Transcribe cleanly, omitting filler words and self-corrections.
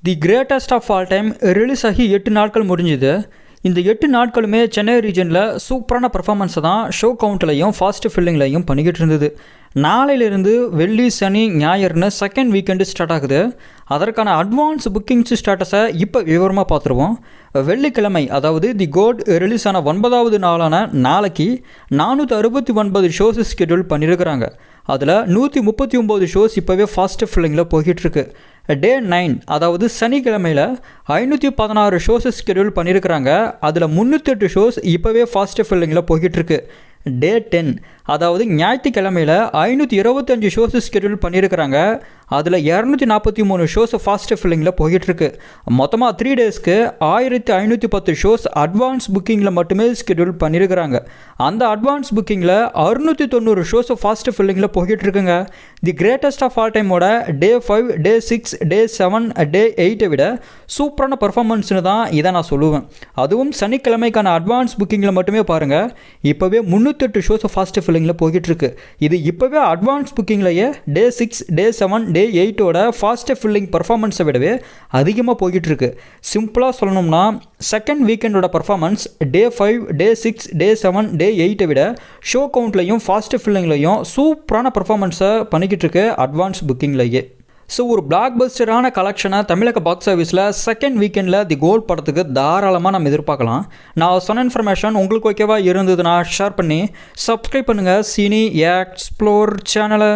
The greatest of all time release ஆகி 8 நாட்கள் முடிஞ்சுது. இந்த 8 நாட்களுமே சென்னை ரீஜனில் சூப்பரான பர்ஃபார்மன்ஸை தான் ஷோ கவுண்ட்லையும் ஃபாஸ்ட் ஃபில்லிங்லையும் பண்ணிக்கிட்டு இருந்தது. நாளையிலிருந்து வெள்ளி சனி ஞாயிறுன்னு செகண்ட் வீக்கெண்டு ஸ்டார்ட் ஆகுது. அதற்கான அட்வான்ஸ் புக்கிங்ஸ் ஸ்டேட்டஸை இப்போ விவரமாக பார்த்துருவோம். வெள்ளிக்கிழமை அதாவது தி கோட் ரிலீஸ் ஆன 9வது நாளான நாளைக்கு 469 ஷோஸ் ஸ்கெடியூல் பண்ணியிருக்கிறாங்க. அதில் 139 ஷோஸ் இப்போவே ஃபாஸ்ட் ஃபில்லிங்கில் போய்கிட்டுருக்கு. டே 9 அதாவது சனிக்கிழமையில் 516 ஷோஸ் ஸ்கெடியூல் பண்ணியிருக்கிறாங்க. அதில் 308 ஷோஸ் இப்போவே ஃபாஸ்ட் ஃபில்லிங்கில் போய்கிட்டுருக்கு. டே 10 அதாவது ஞாயிற்றுக்கிழமையில் 525 ஷோஸ் ஸ்கெடியூல் பண்ணியிருக்கிறாங்க. அதில் 243 ஷோஸ் ஃபாஸ்ட் ஃபில்லிங்கில் போய்கிட்டுருக்கு. மொத்தமாக 3 டேஸ்க்கு 1510 ஷோஸ் அட்வான்ஸ் புக்கிங்கில் மட்டுமே ஸ்கெடியூல் பண்ணியிருக்கிறாங்க. அந்த அட்வான்ஸ் புக்கிங்கில் 690 ஷோஸ் ஃபாஸ்ட் ஃபில்லிங்கில் போய்கிட்டுருக்குங்க. தி கிரேட்டஸ்ட் ஆஃப் ஆல் டைமோட டே 5, டே 6, டே 7, டே 8 விட சூப்பரான பர்ஃபார்மன்ஸ்னு தான் இதை நான் சொல்லுவேன். அதுவும் சனிக்கிழமைக்கான அட்வான்ஸ் புக்கிங்கில் மட்டுமே பாருங்கள், இப்போவே 308 ஷோஸ் ஃபாஸ்ட் ஃபில்லிங்கில் போய்கிட்டுருக்கு. இது இப்போவே அட்வான்ஸ் புக்கிங்லேயே டே 6, டே 7, டே 8ஓட ஃபாஸ்ட் ஃபில்லிங் பர்ஃபார்மன்ஸை விடவே அதிகமாக போய்கிட்டுருக்கு. சிம்பிளாக சொல்லணும்னா செகண்ட் வீக்கெண்டோட பர்ஃபார்மன்ஸ் டே 5, டே 6, டே 7, டே 8 விட ஷோ கவுண்ட்லையும் ஃபாஸ்ட் ஃபில்லிங்லையும் சூப்பரான பர்ஃபார்மன்ஸை பண்ணிக்கிட்டு இருக்கு அட்வான்ஸ் புக்கிங்லேயே. ஸோ ஒரு பிளாக் பஸ்டரான கலெக்ஷனை தமிழக பாக்ஸ் ஆஃபீஸில் செகண்ட் வீக்கெண்டில் தி கோல்ட் படத்துக்கு தாராளமாக நம்ம எதிர்பார்க்கலாம். நான் சொன்ன இன்ஃபர்மேஷன் உங்களுக்கு ஓகேவா இருந்ததுன்னா ஷேர் பண்ணி சப்ஸ்கிரைப் பண்ணுங்கள் சினி எக்ஸ்ப்ளோர் சேனலை.